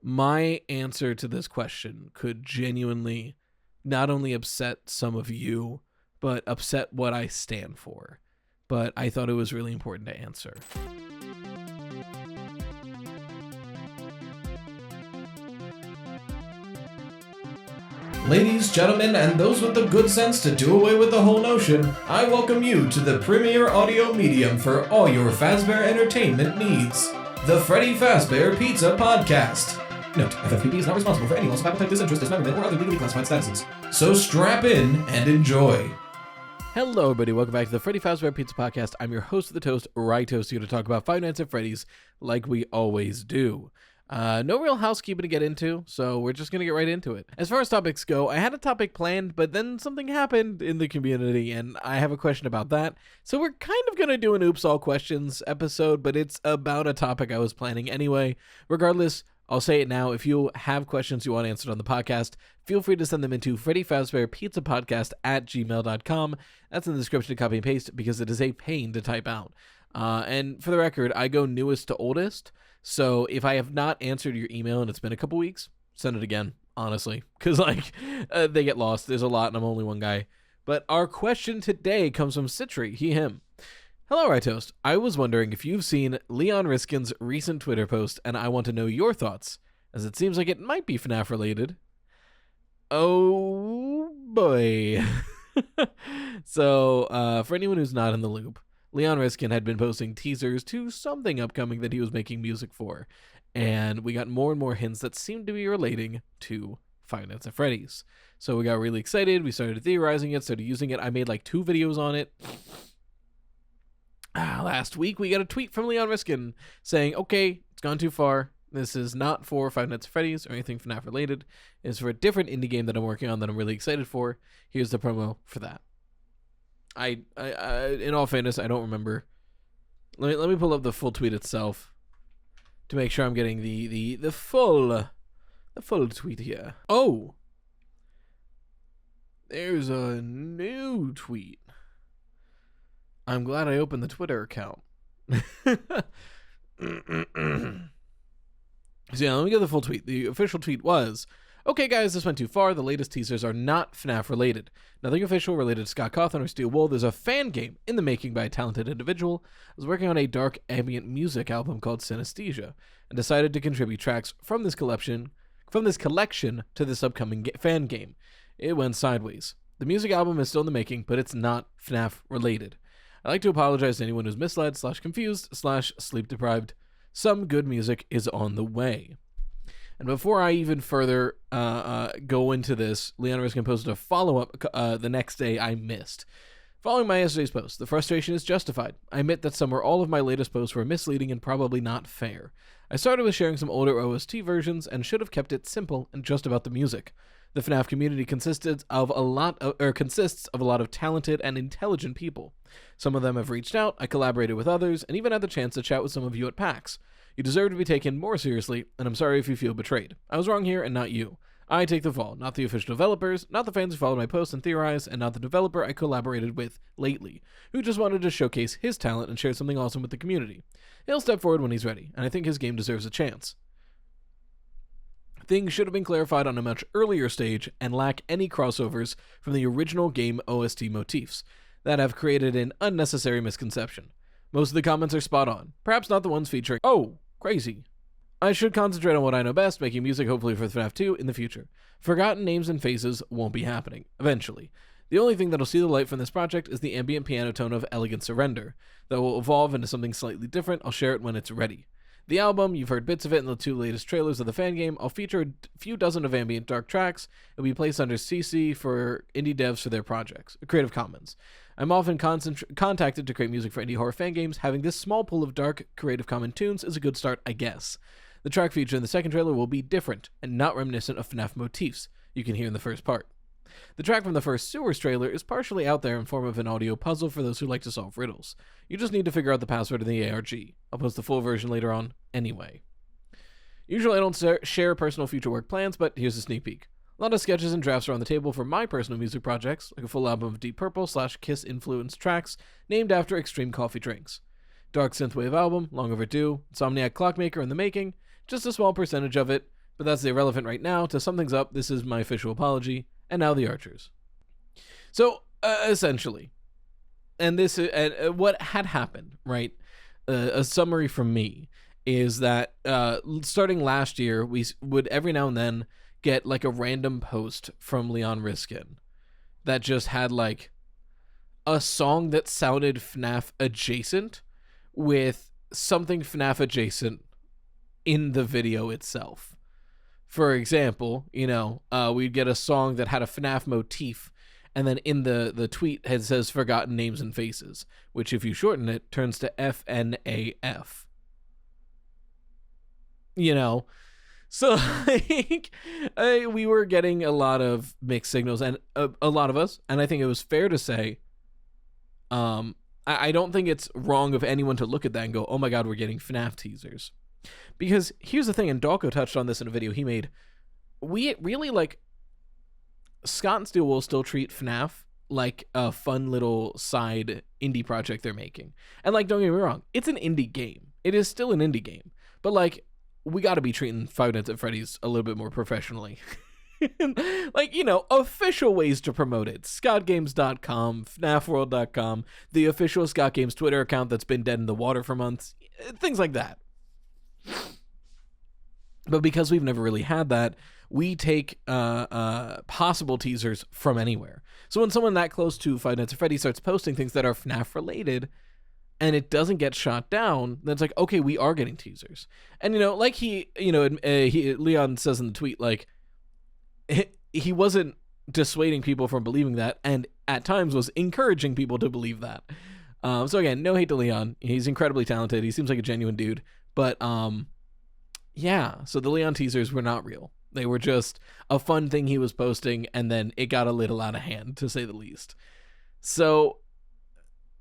My answer to this question could genuinely not only upset some of you, but upset what I stand for. But I thought it was really important to answer. Ladies, gentlemen, and those with the good sense to do away with the whole notion, I welcome you to the premier audio medium for all your Fazbear entertainment needs, the Freddy Fazbear Pizza Podcast. Note, FFPP is not responsible for any loss of appetite, disinterest, dismemberment, or other legally classified statuses. So strap in and enjoy. Hello, everybody. Welcome back to the Freddy Fazbear Pizza Podcast. I'm your host of the Toast, Toast, here to talk about Five Nights at Freddy's like we always do. No real housekeeping to get into, so we're just going to get right into it. As far as topics go, I had a topic planned, but then something happened in the community, and I have a question about that. So we're kind of going to do an Oops All Questions episode, but it's about a topic I was planning anyway. Regardless, I'll say it now. If you have questions you want answered on the podcast, feel free to send them into Freddy Fazbear Pizza Podcast at gmail.com. That's in the description to copy and paste because it is a pain to type out. And for the record, I go newest to oldest. So if I have not answered your email and it's been a couple weeks, send it again, honestly. Because, they get lost. There's a lot and I'm only one guy. But our question today comes from Citri, he, him. Hello, Toast. I was wondering if you've seen Leon Riskin's recent Twitter post, and I want to know your thoughts, as it seems like it might be FNAF related. Oh, boy. So, for anyone who's not in the loop, Leon Riskin had been posting teasers to something upcoming that he was making music for, and we got more and more hints that seemed to be relating to Five Nights at Freddy's. So we got really excited, we started theorizing it, started using it. I made like 2 videos on it. Last week we got a tweet from Leon Riskin saying, okay, it's gone too far. This is not for Five Nights at Freddy's or anything FNAF related. It's for a different indie game that I'm working on that I'm really excited for. Here's the promo for that. I in all fairness, I don't remember. Let me pull up the full tweet itself to make sure I'm getting the full tweet here. Oh, there's a new tweet. I'm glad I opened the Twitter account. So yeah, let me get the full tweet. The official tweet was, okay guys, this went too far. The latest teasers are not FNAF related. Nothing official related to Scott Cawthon or Steel Wool. There's a fan game in the making by a talented individual. I was working on a dark ambient music album called Synesthesia and decided to contribute tracks from this collection to this upcoming fan game. It went sideways. The music album is still in the making, but it's not FNAF related. I'd like to apologize to anyone who's misled / confused / sleep deprived. Some good music is on the way. And before I even further go into this, Leon Riskin posted a follow-up the next day I missed. Following my yesterday's post, the frustration is justified. I admit that some or all of my latest posts were misleading and probably not fair. I started with sharing some older OST versions and should have kept it simple and just about the music. The FNAF community consists of a lot of talented and intelligent people. Some of them have reached out, I collaborated with others, and even had the chance to chat with some of you at PAX. You deserve to be taken more seriously, and I'm sorry if you feel betrayed. I was wrong here and not you. I take the fall, not the official developers, not the fans who followed my posts and theorized, and not the developer I collaborated with lately, who just wanted to showcase his talent and share something awesome with the community. He'll step forward when he's ready, and I think his game deserves a chance. Things should have been clarified on a much earlier stage and lack any crossovers from the original game OST motifs that have created an unnecessary misconception. Most of the comments are spot on, perhaps not the ones featuring, oh, crazy. I should concentrate on what I know best, making music hopefully for FNAF 2 in the future. Forgotten names and faces won't be happening, eventually. The only thing that'll see the light from this project is the ambient piano tone of Elegant Surrender, that will evolve into something slightly different. I'll share it when it's ready. The album, you've heard bits of it in the 2 latest trailers of the fan game. I'll feature a few dozen of ambient dark tracks. It'll be placed under CC for indie devs for their projects, Creative Commons. I'm often contacted to create music for indie horror fan games. Having this small pool of dark Creative Commons tunes is a good start, I guess. The track featured in the second trailer will be different and not reminiscent of FNAF motifs you can hear in the first part. The track from the first Sewers trailer is partially out there in form of an audio puzzle for those who like to solve riddles. You just need to figure out the password in the ARG. I'll post the full version later on anyway. Usually I don't share personal future work plans, but here's a sneak peek. A lot of sketches and drafts are on the table for my personal music projects, like a full album of Deep Purple / Kiss influenced tracks named after extreme coffee drinks. Dark synthwave album, long overdue, Insomniac Clockmaker in the making, just a small percentage of it, but that's irrelevant right now. To sum things up, this is my official apology, and now the Archers. So, essentially, and this what had happened, right? A summary from me is that starting last year, we would every now and then get like a random post from Leon Riskin that just had like a song that sounded FNAF adjacent with something FNAF adjacent in the video itself. For example, we'd get a song that had a FNAF motif, and then in the tweet it says Forgotten Names and Faces, which if you shorten it turns to FNAF. So like, we were getting a lot of mixed signals, and a lot of us, and I think it was fair to say, I don't think it's wrong of anyone to look at that and go, oh my god, we're getting FNAF teasers. Because here's the thing, and Dalko touched on this in a video he made, we really, like, Scott and Steel will still treat FNAF like a fun little side indie project they're making. And, like, don't get me wrong, it's an indie game. It is still an indie game. But, like, we gotta be treating Five Nights at Freddy's a little bit more professionally. Like, official ways to promote it. ScottGames.com, FNAFWorld.com, the official Scott Games Twitter account that's been dead in the water for months, things like that. But because we've never really had that, we take possible teasers from anywhere. So when someone that close to Five Nights at Freddy's starts posting things that are FNAF related, and it doesn't get shot down, then it's like, okay, we are getting teasers. And, like Leon says in the tweet, like, he wasn't dissuading people from believing that, and at times was encouraging people to believe that. So again, no hate to Leon. He's incredibly talented. He seems like a genuine dude. But, yeah, so the Leon teasers were not real. They were just a fun thing he was posting, and then it got a little out of hand, to say the least. So,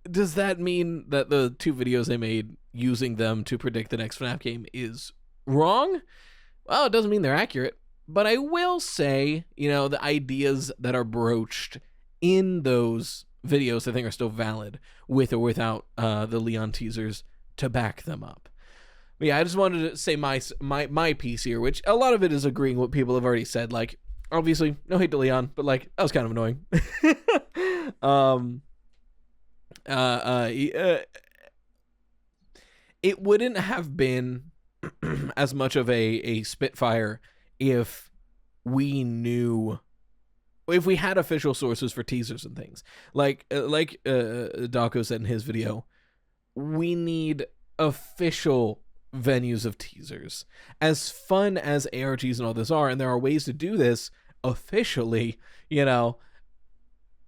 does that mean that the 2 videos I made using them to predict the next FNAF game is wrong? Well, it doesn't mean they're accurate. But I will say, the ideas that are broached in those videos I think are still valid, with or without the Leon teasers to back them up. But yeah, I just wanted to say my piece here, which a lot of it is agreeing with what people have already said. Like, obviously, no hate to Leon, but like, that was kind of annoying. It wouldn't have been as much of a Spitfire if we had official sources for teasers and things. Like Dalko said in his video, we need official venues of teasers. As fun as ARGs and all this are, and there are ways to do this officially, let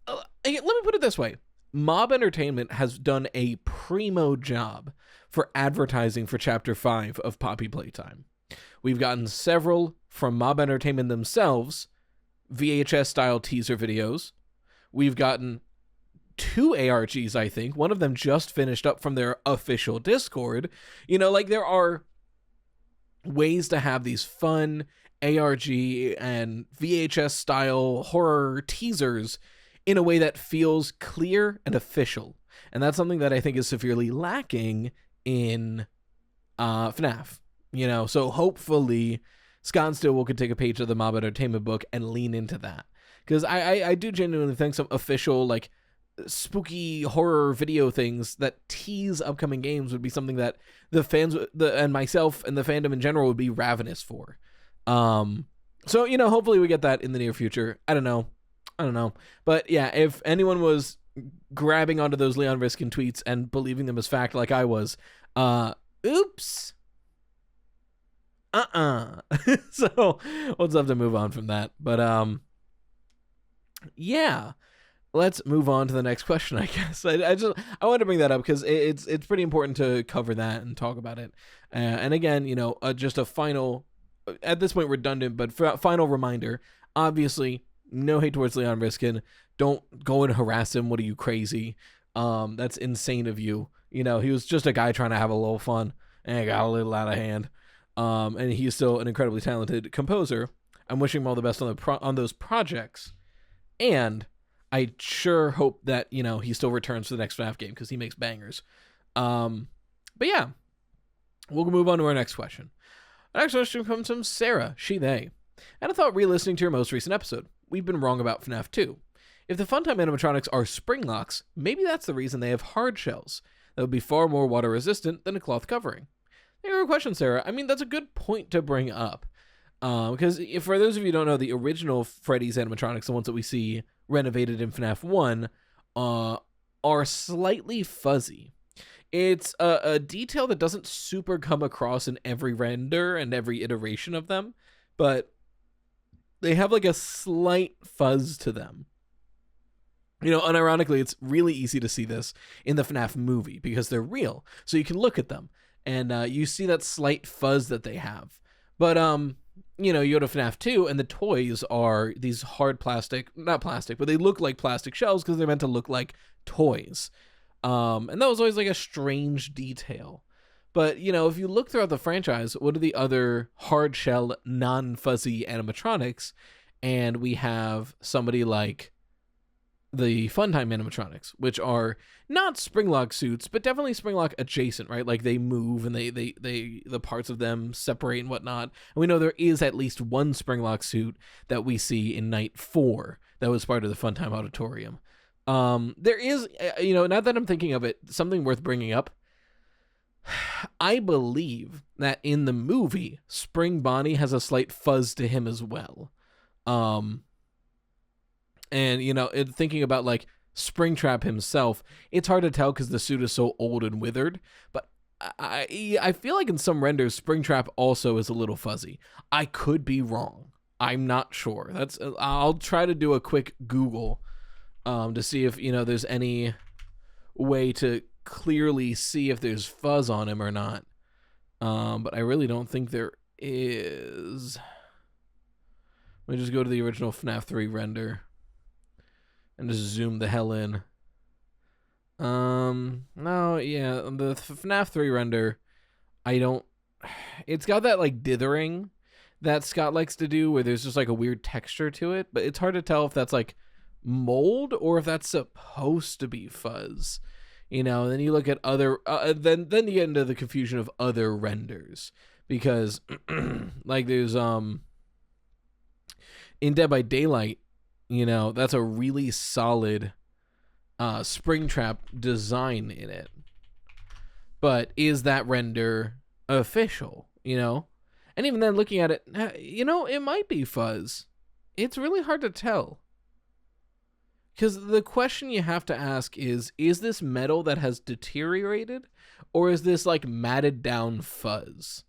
me put it this way. Mob Entertainment has done a primo job for advertising for Chapter 5 of Poppy Playtime. We've gotten several from Mob Entertainment themselves, VHS-style teaser videos. We've gotten 2 ARGs, I think. One of them just finished up from their official Discord. There are ways to have these fun ARG and VHS-style horror teasers in a way that feels clear and official. And that's something that I think is severely lacking in FNAF. So hopefully Scott and Stillwell could take a page of the Mob Entertainment book and lean into that. Because I do genuinely think some official, like, spooky horror video things that tease upcoming games would be something that the fans and myself and the fandom in general would be ravenous for. So, hopefully we get that in the near future. I don't know. But yeah, if anyone was grabbing onto those Leon Riskin tweets and believing them as fact like I was, oops. So we'll just have to move on from that. But yeah, let's move on to the next question, I guess. I wanted to bring that up because it's pretty important to cover that and talk about it. And again, just a final, at this point redundant, but final reminder, obviously, no hate towards Leon Riskin. Don't go and harass him. What are you, crazy? That's insane of you. He was just a guy trying to have a little fun, and it got a little out of hand. And he's still an incredibly talented composer. I'm wishing him all the best on those projects. And I sure hope that, he still returns for the next FNAF game because he makes bangers. But yeah, we'll move on to our next question. Our next question comes from Sarah, they. And I thought re-listening to your most recent episode, we've been wrong about FNAF 2. If the Funtime animatronics are spring locks, maybe that's the reason they have hard shells that would be far more water resistant than a cloth covering. Thank you for your question, Sarah. I mean, that's a good point to bring up. Because for those of you who don't know, the original Freddy's animatronics, the ones that we see renovated in FNAF 1, are slightly fuzzy. It's a detail that doesn't super come across in every render and every iteration of them, but they have like a slight fuzz to them. Unironically, it's really easy to see this in the FNAF movie because they're real. So you can look at them and you see that slight fuzz that they have. But, you go to FNAF 2 and the toys are these hard plastic, not plastic, but they look like plastic shells because they're meant to look like toys. And that was always like a strange detail. But, if you look throughout the franchise, what are the other hard shell, non-fuzzy animatronics? And we have somebody like the Funtime animatronics, which are not springlock suits, but definitely springlock adjacent, right? Like they move and they the parts of them separate and whatnot. And we know there is at least one springlock suit that we see in Night 4 that was part of the Funtime Auditorium. There is, now that I'm thinking of it, something worth bringing up. I believe that in the movie, Spring Bonnie has a slight fuzz to him as well. And, thinking about, like, Springtrap himself, it's hard to tell because the suit is so old and withered. But I feel like in some renders, Springtrap also is a little fuzzy. I could be wrong. I'm not sure. I'll try to do a quick Google to see if, there's any way to clearly see if there's fuzz on him or not. But I really don't think there is. Let me just go to the original FNAF 3 render and just zoom the hell in. No, yeah, the FNAF 3 render, it's got that like dithering that Scott likes to do where there's just like a weird texture to it, but it's hard to tell if that's like mold or if that's supposed to be fuzz. Then you look at other, then you get into the confusion of other renders because like there's, in Dead by Daylight, that's a really solid Springtrap design in it. But is that render official, And even then looking at it, it might be fuzz. It's really hard to tell. Because the question you have to ask is this metal that has deteriorated? Or is this like matted down fuzz?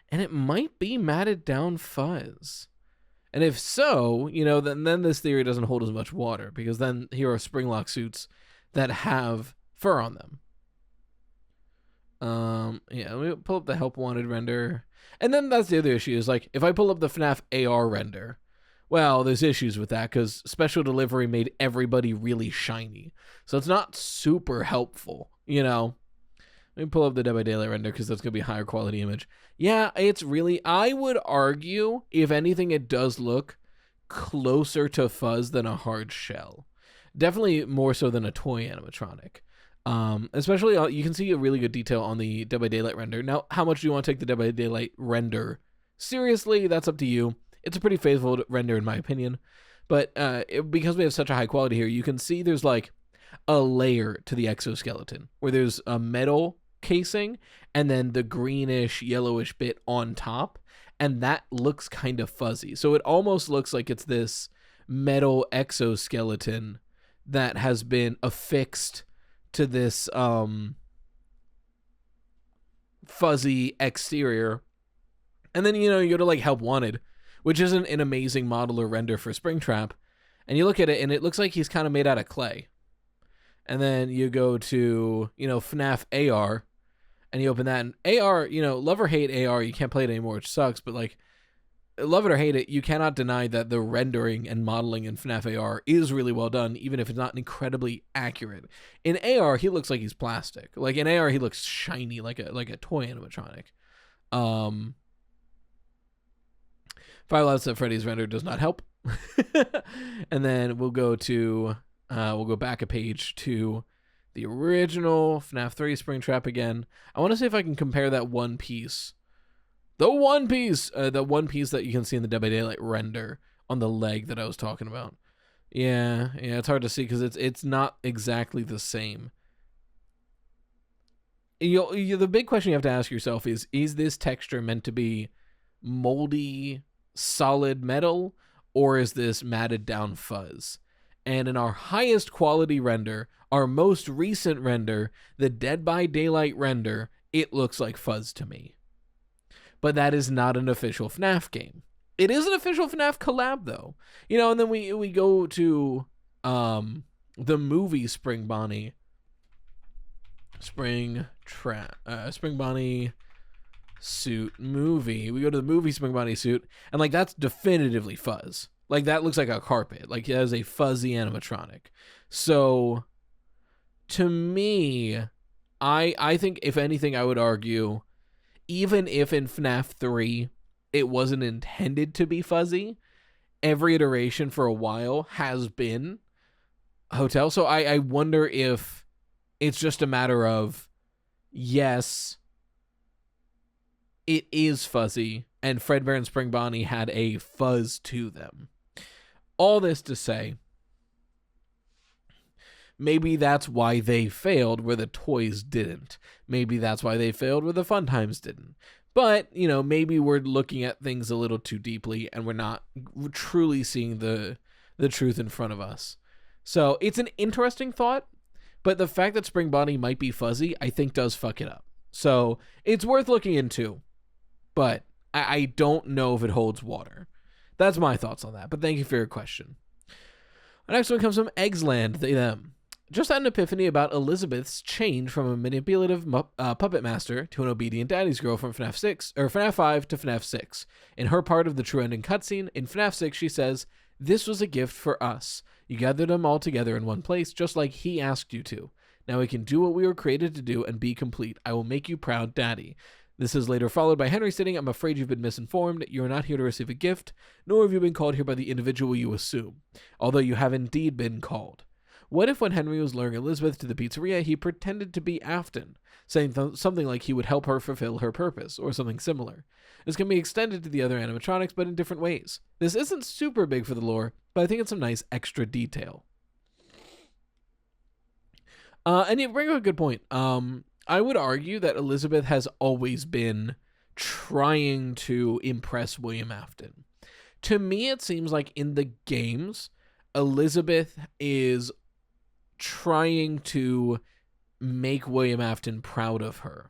And it might be matted down fuzz. And if so, then this theory doesn't hold as much water because then here are springlock suits that have fur on them. Let me pull up the help wanted render. And then that's the other issue is like, if I pull up the FNAF AR render, well, there's issues with that because special delivery made everybody really shiny. So it's not super helpful, Let me pull up the Dead by Daylight render because that's going to be a higher quality image. Yeah, it's really, I would argue, if anything, it does look closer to fuzz than a hard shell. Definitely more so than a toy animatronic. Especially, you can see a really good detail on the Dead by Daylight render. Now, how much do you want to take the Dead by Daylight render seriously? That's up to you. It's a pretty faithful render in my opinion. But because we have such a high quality here, you can see there's like a layer to the exoskeleton where there's a metal casing and then the greenish yellowish bit on top, and that looks kind of fuzzy. So it almost looks like it's this metal exoskeleton that has been affixed to this fuzzy exterior. And then you go to like Help Wanted, which isn't an amazing model or render for Springtrap, and you look at it and it looks like he's kind of made out of clay. And then you go to, FNAF AR, and you open that, and AR, love or hate AR, you can't play it anymore, which sucks, but, like, love it or hate it, you cannot deny that the rendering and modeling in FNAF AR is really well done, even if it's not incredibly accurate. In AR, he looks like he's plastic. Like, in AR, he looks shiny, like a toy animatronic. Five Nights at Freddy's render does not help. And then we'll go back a page to the original FNAF 3 Springtrap again. I want to see if I can compare that one piece The one piece that you can see in the Dead by Daylight render on the leg that I was talking about. Yeah, it's hard to see because it's not exactly the same. The big question you have to ask yourself is this texture meant to be moldy, solid metal, or is this matted down fuzz? And in our highest quality render, our most recent render, the Dead by Daylight render, it looks like fuzz to me. But that is not an official FNAF game. It is an official FNAF collab, though. And then we go to the movie Spring Bonnie suit movie. We go to the movie Spring Bonnie suit, and like that's definitively fuzz. Like that looks like a carpet. Like it has a fuzzy animatronic. So to me, I think if anything, I would argue, even if in FNAF 3 it wasn't intended to be fuzzy, every iteration for a while has been Hotel. So I wonder if it's just a matter of, yes, it is fuzzy, and Fredbear and Spring Bonnie had a fuzz to them. All this to say, maybe that's why they failed where the toys didn't. Maybe that's why they failed where the Funtimes didn't. But, maybe we're looking at things a little too deeply and we're not truly seeing the truth in front of us. So it's an interesting thought, but the fact that Spring Bonnie might be fuzzy, I think does fuck it up. So it's worth looking into, but I don't know if it holds water. That's my thoughts on that, but thank you for your question. Our next one comes from Eggsland, they them. Just had an epiphany about Elizabeth's change from a manipulative puppet master to an obedient daddy's girl from FNAF 6 or FNAF 5 to FNAF 6. In her part of the true ending cutscene, in FNAF 6, she says, "This was a gift for us. You gathered them all together in one place, just like he asked you to. Now we can do what we were created to do and be complete. I will make you proud, Daddy." This is later followed by Henry stating, "I'm afraid you've been misinformed. You are not here to receive a gift, nor have you been called here by the individual you assume, although you have indeed been called." What if when Henry was luring Elizabeth to the pizzeria, he pretended to be Afton, saying something like he would help her fulfill her purpose, or something similar? This can be extended to the other animatronics, but in different ways. This isn't super big for the lore, but I think it's some nice extra detail. And you bring up a good point. I would argue that Elizabeth has always been trying to impress William Afton. To me, it seems like in the games, Elizabeth is trying to make William Afton proud of her.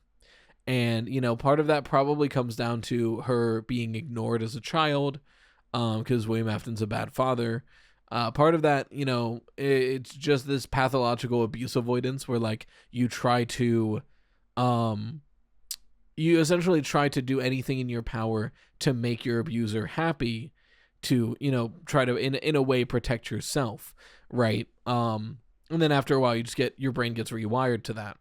And, part of that probably comes down to her being ignored as a child, because William Afton's a bad father. Part of that, it's just this pathological abuse avoidance where, like, you essentially try to do anything in your power to make your abuser happy to, try to, in a way, protect yourself, right? And then after a while, your brain gets rewired to that.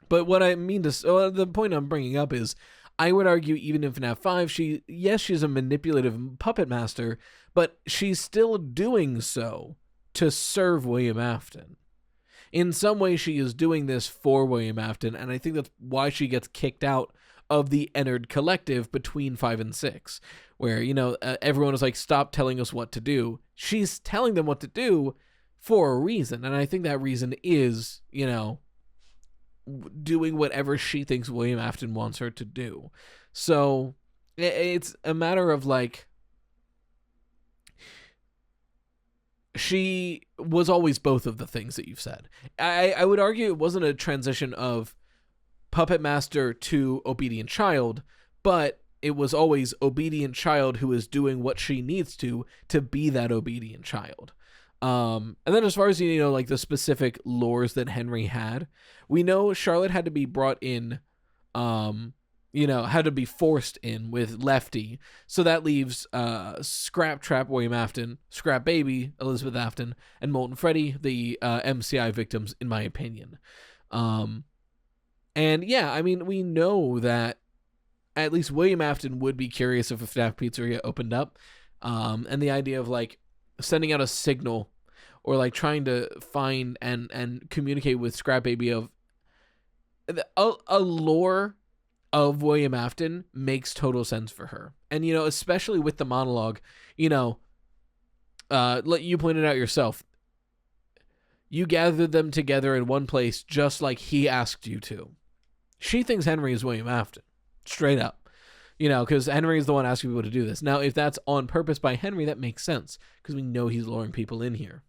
But what I mean the point I'm bringing up is, I would argue even in FNAF 5, she's a manipulative puppet master, but she's still doing so to serve William Afton. In some way, she is doing this for William Afton, and I think that's why she gets kicked out of the Ennard Collective between 5 and 6, where, everyone is like, stop telling us what to do. She's telling them what to do for a reason, and I think that reason is, doing whatever she thinks William Afton wants her to do. So it's a matter of, like, she was always both of the things that you've said. I would argue it wasn't a transition of puppet master to obedient child, but it was always obedient child who is doing what she needs to be that obedient child. And then as far as, like the specific lores that Henry had, we know Charlotte had to be brought in, had to be forced in with Lefty. So that leaves Scrap Trap William Afton, Scrap Baby Elizabeth Afton, and Molten Freddy, the MCI victims, in my opinion. And yeah, I mean, we know that at least William Afton would be curious if a FNAF pizzeria opened up. And the idea of, like, sending out a signal or, like, trying to find and communicate with Scrap Baby of a lore of William Afton makes total sense for her. And, you know, especially with the monologue, you know, you pointed out yourself, you gathered them together in one place just like he asked you to. She thinks Henry is William Afton, straight up. You know, because Henry is the one asking people to do this. Now, if that's on purpose by Henry, that makes sense, because we know he's luring people in here.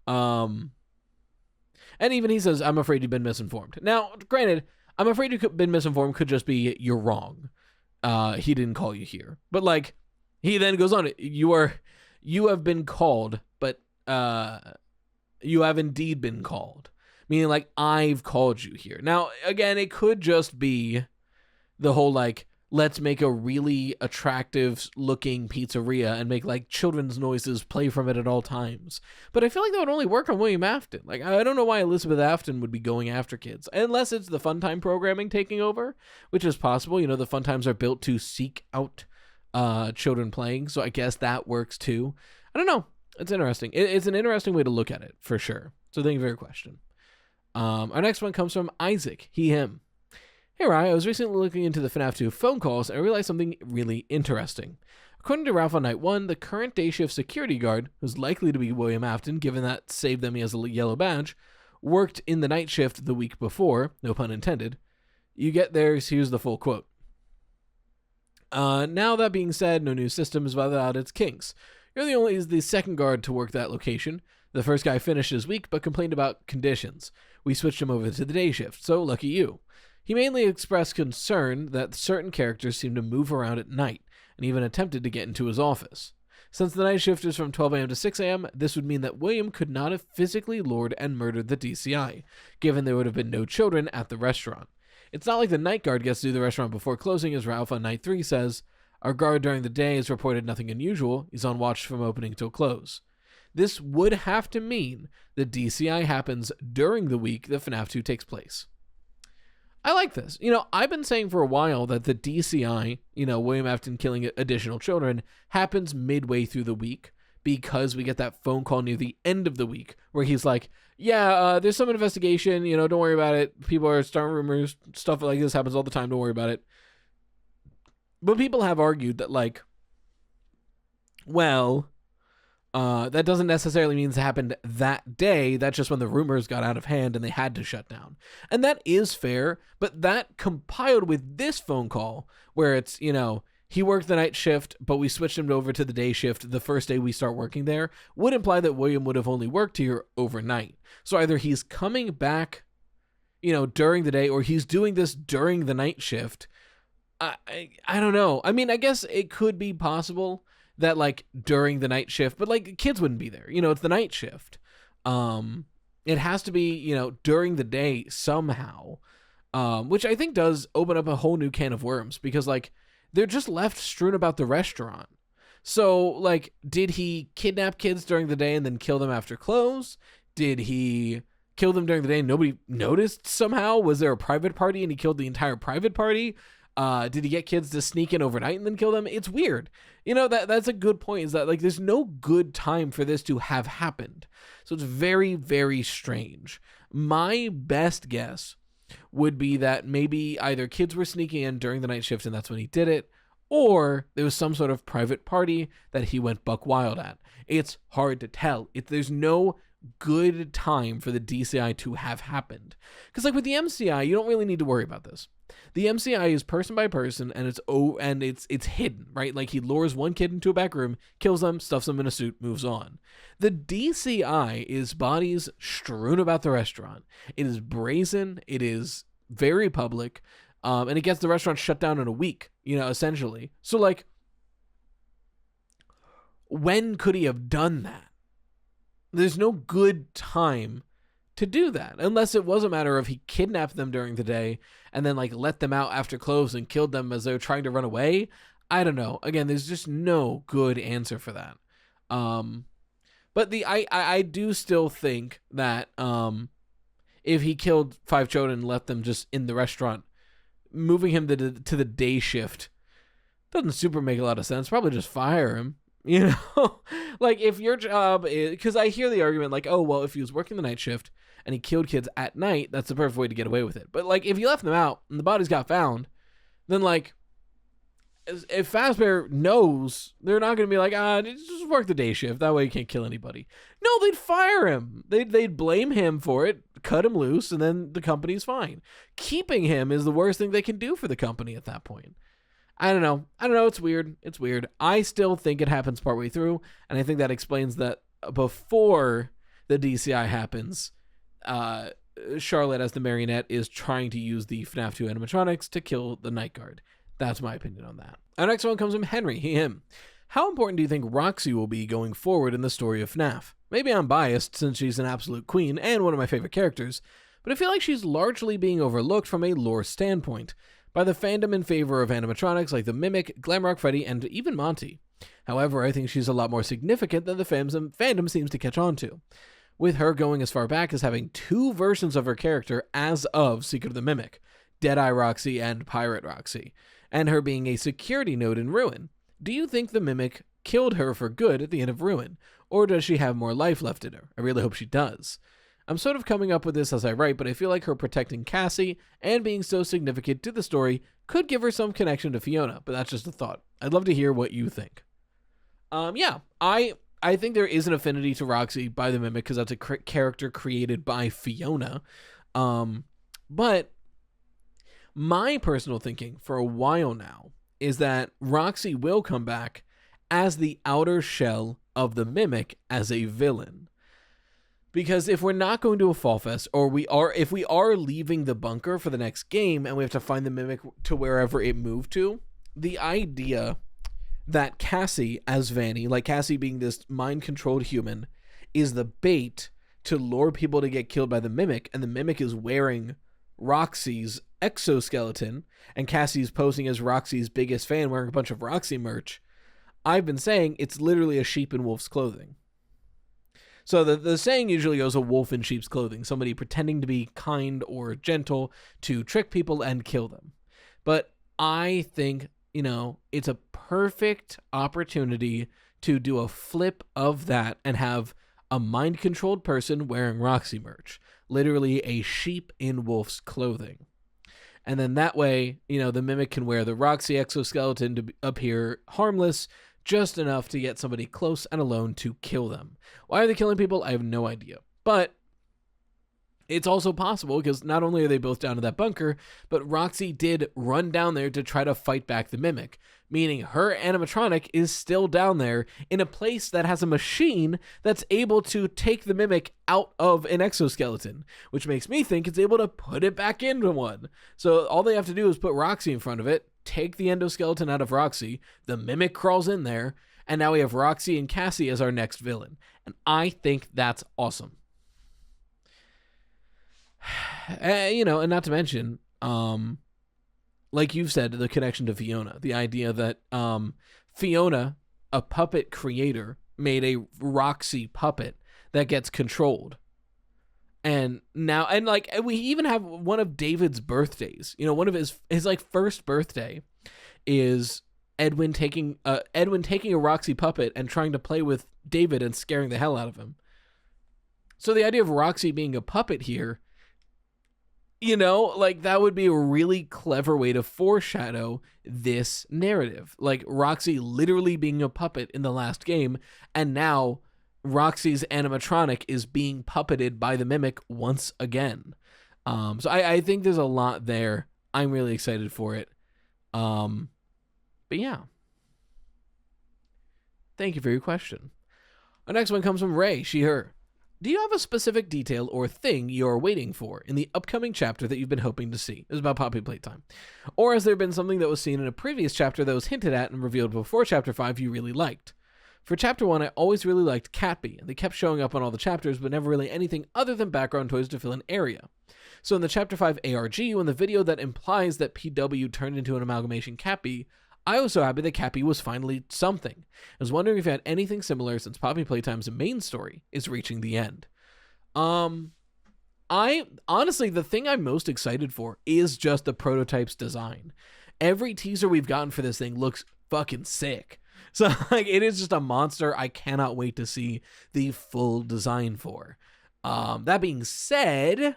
And even he says, I'm afraid you've been misinformed. Now, granted, I'm afraid you've been misinformed could just be, you're wrong. He didn't call you here. But, like, he then goes on, you have been called, but you have indeed been called. Meaning, like, I've called you here. Now, again, it could just be the whole, like, let's make a really attractive looking pizzeria and make, like, children's noises play from it at all times. But I feel like that would only work on William Afton. Like, I don't know why Elizabeth Afton would be going after kids, unless it's the Funtime programming taking over, which is possible. You know, the Funtimes are built to seek out children playing, so I guess that works too. I don't know. It's interesting. It's an interesting way to look at it, for sure. So thank you for your question. Our next one comes from Isaac, he, him. Hey, Ryan, I was recently looking into the FNAF 2 phone calls and I realized something really interesting. According to Ralph on night 1, the current day shift security guard, who's likely to be William Afton, given that saved them he has a yellow badge, worked in the night shift the week before, no pun intended. You get there, so here's the full quote. Now that being said, no new system is without its kinks. You're the second guard to work that location. The first guy finished his week but complained about conditions. We switched him over to the day shift, so lucky you. He mainly expressed concern that certain characters seemed to move around at night, and even attempted to get into his office. Since the night shift is from 12 a.m. to 6 a.m., this would mean that William could not have physically lured and murdered the DCI, given there would have been no children at the restaurant. It's not like the night guard gets to the restaurant before closing, as Ralph on night 3 says. Our guard during the day has reported nothing unusual. He's on watch from opening till close. This would have to mean the DCI happens during the week that FNAF 2 takes place. I like this. You know, I've been saying for a while that the DCI, you know, William Afton killing additional children, happens midway through the week because we get that phone call near the end of the week where he's like, yeah, there's some investigation, you know, don't worry about it. People are starting rumors, stuff like this happens all the time, don't worry about it. But people have argued that, like, well, that doesn't necessarily mean it happened that day. That's just when the rumors got out of hand and they had to shut down. And that is fair, but that compiled with this phone call where it's, you know, he worked the night shift, but we switched him over to the day shift the first day we start working there, would imply that William would have only worked here overnight. So either he's coming back, you know, during the day, or he's doing this during the night shift. I don't know. I mean, I guess it could be possible that, like, during the night shift, but, like, kids wouldn't be there. You know, it's the night shift. It has to be, you know, during the day somehow, which I think does open up a whole new can of worms because, like, they're just left strewn about the restaurant. So, like, did he kidnap kids during the day and then kill them after close? Did he kill them during the day and nobody noticed somehow? Was there a private party and he killed the entire private party? Did he get kids to sneak in overnight and then kill them? It's weird. You know, that's a good point, is that, like, there's no good time for this to have happened. So it's very, very strange. My best guess would be that maybe either kids were sneaking in during the night shift and that's when he did it, or there was some sort of private party that he went buck wild at. It's hard to tell. There's no good time for the DCI to have happened. Because, like, with the MCI, you don't really need to worry about this. The MCI is person by person, and it's hidden, right? Like, he lures one kid into a back room, kills them, stuffs them in a suit, moves on. The DCI is bodies strewn about the restaurant. It is brazen. It is very public, and it gets the restaurant shut down in a week, you know, essentially. So, like, when could he have done that? There's no good time to do that, unless it was a matter of he kidnapped them during the day and then, like, let them out after close and killed them as they were trying to run away. I don't know. Again, there's just no good answer for that. But I do still think that if he killed 5 children and left them just in the restaurant, moving him to the day shift doesn't super make a lot of sense. Probably just fire him. You know, Like, if your job is, because I hear the argument like, oh, well, if he was working the night shift and he killed kids at night, that's the perfect way to get away with it. But like, if you left them out and the bodies got found, then like, if Fazbear knows, they're not going to be like, just work the day shift. That way you can't kill anybody. No, they'd fire him. They'd blame him for it, cut him loose, and then the company's fine. Keeping him is the worst thing they can do for the company at that point. I don't know. It's weird. I still think it happens partway through, and I think that explains that before the DCI happens, Charlotte, as the marionette, is trying to use the FNAF 2 animatronics to kill the night guard. That's my opinion on that. Our next one comes from Henry, him. How important do you think Roxy will be going forward in the story of FNAF? Maybe I'm biased since she's an absolute queen and one of my favorite characters, but I feel like she's largely being overlooked from a lore standpoint by the fandom in favor of animatronics like the Mimic, Glamrock Freddy, and even Monty. However, I think she's a lot more significant than the fandom seems to catch on to, with her going as far back as having 2 versions of her character as of Secret of the Mimic, Deadeye Roxy and Pirate Roxy, and her being a security node in Ruin. Do you think the Mimic killed her for good at the end of Ruin, or does she have more life left in her? I really hope she does. I'm sort of coming up with this as I write, but I feel like her protecting Cassie and being so significant to the story could give her some connection to Fiona, but that's just a thought. I'd love to hear what you think. I think there is an affinity to Roxy by the Mimic because that's a character created by Fiona. But my personal thinking for a while now is that Roxy will come back as the outer shell of the Mimic as a villain. Because if we're not going to a Fall Fest, or if we are leaving the bunker for the next game and we have to find the Mimic to wherever it moved to, the idea that Cassie as Vanny, like Cassie being this mind-controlled human, is the bait to lure people to get killed by the Mimic, and the Mimic is wearing Roxy's exoskeleton, and Cassie's posing as Roxy's biggest fan wearing a bunch of Roxy merch, I've been saying it's literally a sheep in wolf's clothing. So the saying usually goes a wolf in sheep's clothing, somebody pretending to be kind or gentle to trick people and kill them. But I think, it's a perfect opportunity to do a flip of that and have a mind-controlled person wearing Roxy merch. Literally a sheep in wolf's clothing. And then that way, the Mimic can wear the Roxy exoskeleton to appear harmless, just enough to get somebody close and alone to kill them. Why are they killing people? I have no idea. But it's also possible because not only are they both down to that bunker, but Roxy did run down there to try to fight back the Mimic, meaning her animatronic is still down there in a place that has a machine that's able to take the Mimic out of an exoskeleton, which makes me think it's able to put it back into one. So all they have to do is put Roxy in front of it, take the endoskeleton out of Roxy, the Mimic crawls in there, and now we have Roxy and Cassie as our next villain. And I think that's awesome. And not to mention, like you've said, the connection to Fiona, the idea that Fiona, a puppet creator, made a Roxy puppet that gets controlled. And now, we even have one of David's birthdays. One of his first birthday is Edwin taking a Roxy puppet and trying to play with David and scaring the hell out of him. So the idea of Roxy being a puppet here, that would be a really clever way to foreshadow this narrative. Like Roxy literally being a puppet in the last game, and now Roxy's animatronic is being puppeted by the Mimic once again. So I think there's a lot there. I'm really excited for it. But yeah. Thank you for your question. Our next one comes from Ray, she, her. Do you have a specific detail or thing you're waiting for in the upcoming chapter that you've been hoping to see? It's about Poppy Playtime. Or has there been something that was seen in a previous chapter that was hinted at and revealed before Chapter 5 you really liked? For Chapter 1, I always really liked Catby, and they kept showing up on all the chapters, but never really anything other than background toys to fill an area. So in the Chapter 5 ARG, when the video that implies that PW turned into an amalgamation Catby, I was so happy that Catby was finally something. I was wondering if you had anything similar since Poppy Playtime's main story is reaching the end. Honestly, the thing I'm most excited for is just the prototype's design. Every teaser we've gotten for this thing looks fucking sick. So like it is just a monster I cannot wait to see the full design for. That being said,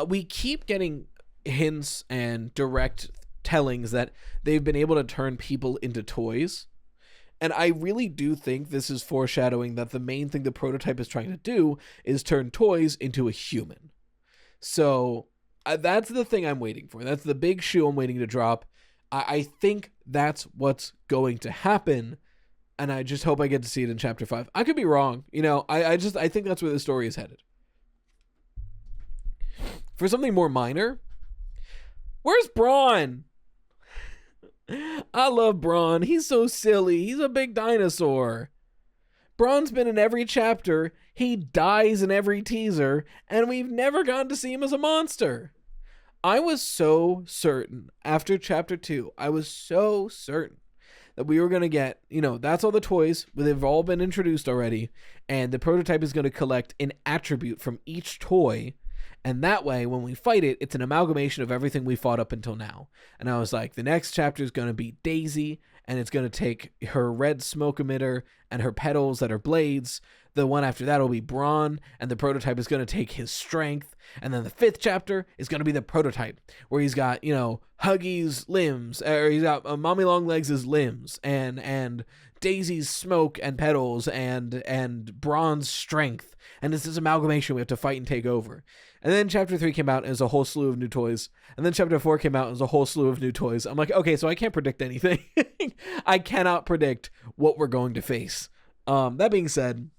we keep getting hints and direct tellings that they've been able to turn people into toys. And I really do think this is foreshadowing that the main thing the prototype is trying to do is turn toys into a human. So that's the thing I'm waiting for. That's the big shoe I'm waiting to drop. I think that's what's going to happen. And I just hope I get to see it in chapter 5. I could be wrong. You know, I think that's where the story is headed. For something more minor, where's Braun? I love Braun. He's so silly. He's a big dinosaur. Braun's been in every chapter. He dies in every teaser. And we've never gotten to see him as a monster. I was so certain after chapter 2. I was so certain that we were going to get, you know, that's all the toys. They've all been introduced already. And the prototype is going to collect an attribute from each toy. And that way, when we fight it, it's an amalgamation of everything we fought up until now. And I was like, the next chapter is going to be Daisy, and it's going to take her red smoke emitter and her petals that are blades. The one after that will be Braun, and the prototype is going to take his strength. And then the 5th chapter is going to be the prototype, where he's got, you know, Huggy's limbs, or he's got Mommy Longlegs' limbs, and Daisy's smoke and petals, and Braun's strength. And it's this amalgamation we have to fight and take over. And then chapter 3 came out as a whole slew of new toys. And then chapter 4 came out as a whole slew of new toys. I'm like, okay, so I can't predict anything. I cannot predict what we're going to face. That being said,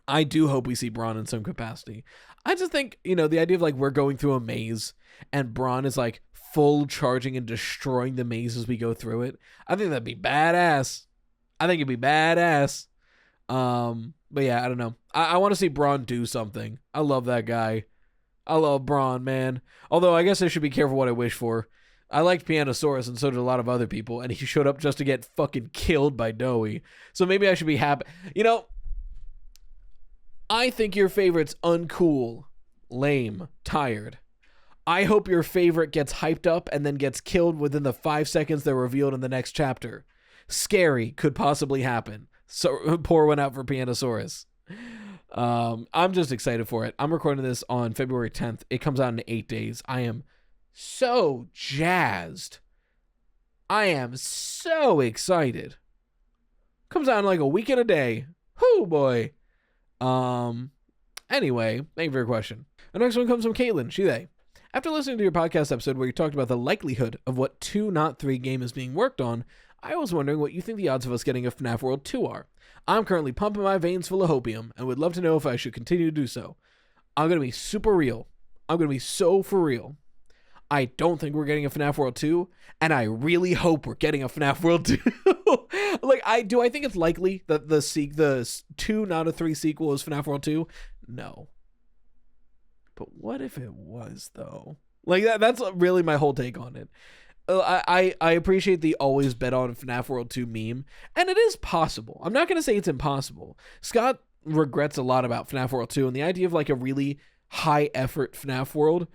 I do hope we see Braun in some capacity. I just think, you know, the idea of like we're going through a maze and Braun is like full charging and destroying the maze as we go through it. I think that'd be badass. I think it'd be badass. But yeah, I don't know. I want to see Braun do something. I love that guy. I love Braun, man. Although I guess I should be careful what I wish for. I liked Pianosaurus and so did a lot of other people, and he showed up just to get fucking killed by Doey. So maybe I should be happy. You know, I think your favorite's uncool, lame, tired. I hope your favorite gets hyped up and then gets killed within the 5 seconds they're revealed in the next chapter. Scary could possibly happen. So pour one out for Pianosaurus. I'm just excited for it. I'm recording this on February 10th. It comes out in 8 days. I am so jazzed. I am so excited. Comes out in like a week and a day. Whoo boy. Anyway, thank you for your question. The next one comes from Caitlin. They. After listening to your podcast episode where you talked about the likelihood of what 2, not 3 game is being worked on, I was wondering what you think the odds of us getting a FNAF World 2 are. I'm currently pumping my veins full of hopium and would love to know if I should continue to do so. I'm going to be super real. I'm going to be so for real. I don't think we're getting a FNAF World 2, and I really hope we're getting a FNAF World 2. I think it's likely that the 2, not a 3 sequel is FNAF World 2? No. But what if it was, though? Like, that's really my whole take on it. I appreciate the always bet on FNAF World 2 meme, and it is possible. I'm not going to say it's impossible. Scott regrets a lot about FNAF World 2, and the idea of like a really high effort FNAF World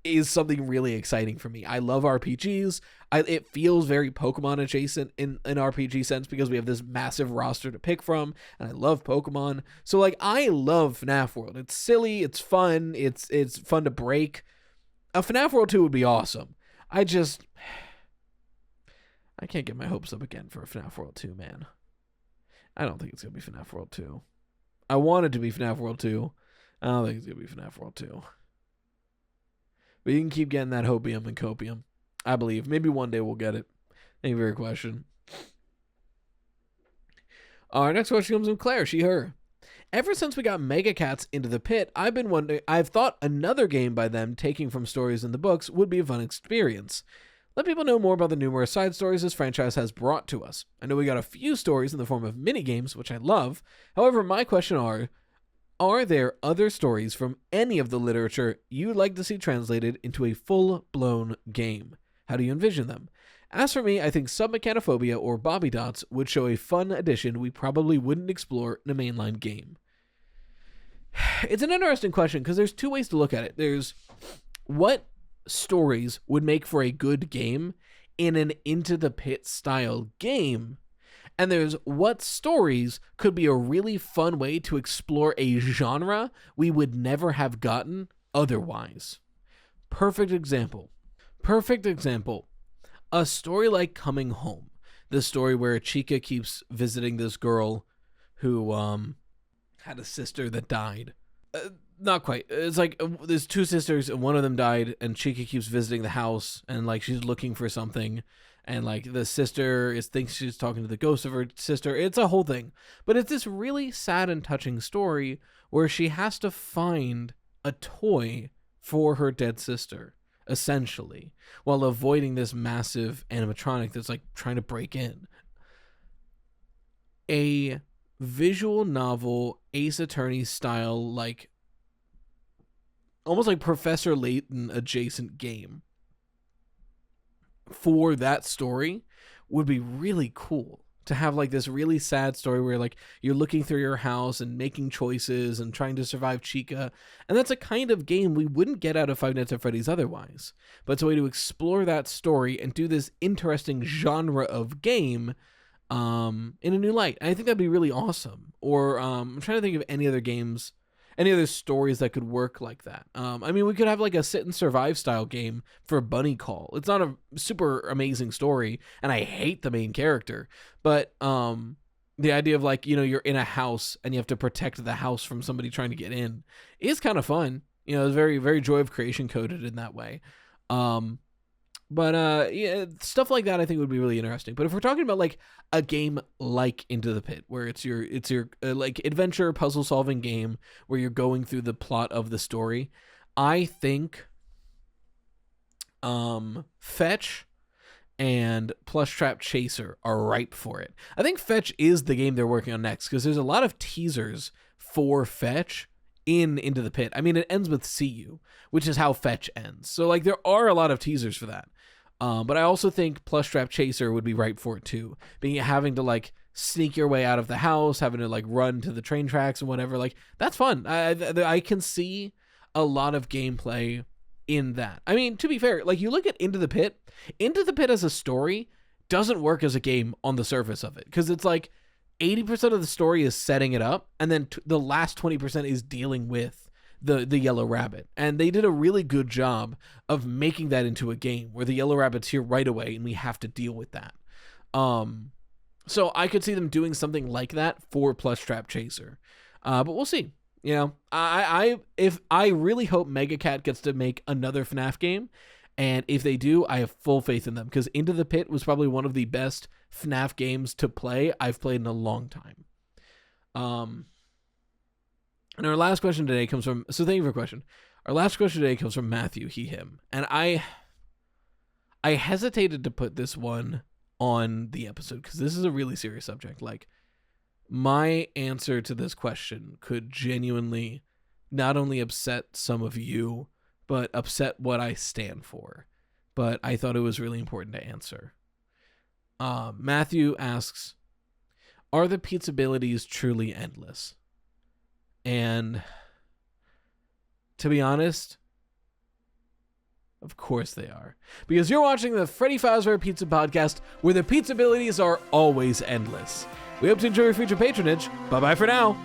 is something really exciting for me. I love RPGs. It feels very Pokemon adjacent in an RPG sense because we have this massive roster to pick from, and I love Pokemon. So like I love FNAF World. It's silly, it's fun, it's fun to break. A FNAF World 2 would be awesome. I can't get my hopes up again for a FNAF World 2, man. I don't think it's going to be FNAF World 2. I want it to be FNAF World 2. I don't think it's going to be FNAF World 2. But you can keep getting that hopium and copium. I believe. Maybe one day we'll get it. Thank you for your question. Our next question comes from Claire, her. Ever since we got Mega Cats into the pit, I've been wondering, I've thought another game by them taking from stories in the books would be a fun experience. Let people know more about the numerous side stories this franchise has brought to us. I know we got a few stories in the form of mini-games, which I love. However, my question are there other stories from any of the literature you'd like to see translated into a full-blown game? How do you envision them? As for me, I think Submechanophobia or Bobby Dots would show a fun addition we probably wouldn't explore in a mainline game. It's an interesting question because there's 2 ways to look at it. There's what stories would make for a good game in an Into the Pit style game. And there's what stories could be a really fun way to explore a genre we would never have gotten otherwise. Perfect example. A story like Coming Home. The story where Chica keeps visiting this girl who had a sister that died. Not quite. It's like there's two sisters and one of them died, and Chica keeps visiting the house and like she's looking for something, and like the sister thinks she's talking to the ghost of her sister. It's a whole thing. But it's this really sad and touching story where she has to find a toy for her dead sister, essentially, while avoiding this massive animatronic that's like trying to break in. A visual novel, Ace Attorney style, like almost like Professor Layton adjacent game for that story would be really cool. To have like this really sad story where like you're looking through your house and making choices and trying to survive Chica. And that's a kind of game we wouldn't get out of Five Nights at Freddy's otherwise. But it's a way to explore that story and do this interesting genre of game in a new light. And I think that'd be really awesome. Or I'm trying to think of any other games, any other stories that could work like that. I mean, we could have like a sit and survive style game for Bunny Call. It's not a super amazing story, and I hate the main character, but the idea of like, you know, you're in a house and you have to protect the house from somebody trying to get in is kind of fun. You know, it's very, very Joy of Creation coded in that way. But yeah, stuff like that I think would be really interesting. But if we're talking about like a game like Into the Pit, where it's your like adventure puzzle solving game where you're going through the plot of the story, I think Fetch and Plush Trap Chaser are ripe for it. I think Fetch is the game they're working on next because there's a lot of teasers for Fetch Into the Pit. I mean, it ends with See You, which is how Fetch ends. So like there are a lot of teasers for that. But I also think Plush Trap Chaser would be ripe for it too. Having to like sneak your way out of the house, having to like run to the train tracks and whatever, like that's fun. I can see a lot of gameplay in that. I mean, to be fair, like you look at Into the Pit as a story doesn't work as a game on the surface of it because it's like 80% of the story is setting it up, and then the last 20% is dealing with the yellow rabbit. And they did a really good job of making that into a game where the yellow rabbit's here right away and we have to deal with that. So I could see them doing something like that for Plush Trap Chaser. But we'll see. You know, I really hope Mega Cat gets to make another FNAF game. And if they do, I have full faith in them because Into the Pit was probably one of the best FNAF games to play I've played in a long time. And our last question today comes from, so thank you for the question. Our last question today comes from Matthew, he, him. And I hesitated to put this one on the episode because this is a really serious subject. Like, my answer to this question could genuinely not only upset some of you, but upset what I stand for. But I thought it was really important to answer. Matthew asks, are the pizza abilities truly endless? And to be honest, of course they are. Because you're watching the Freddy Fazbear Pizza Podcast, where the pizza abilities are always endless. We hope to enjoy your future patronage. Bye-bye for now.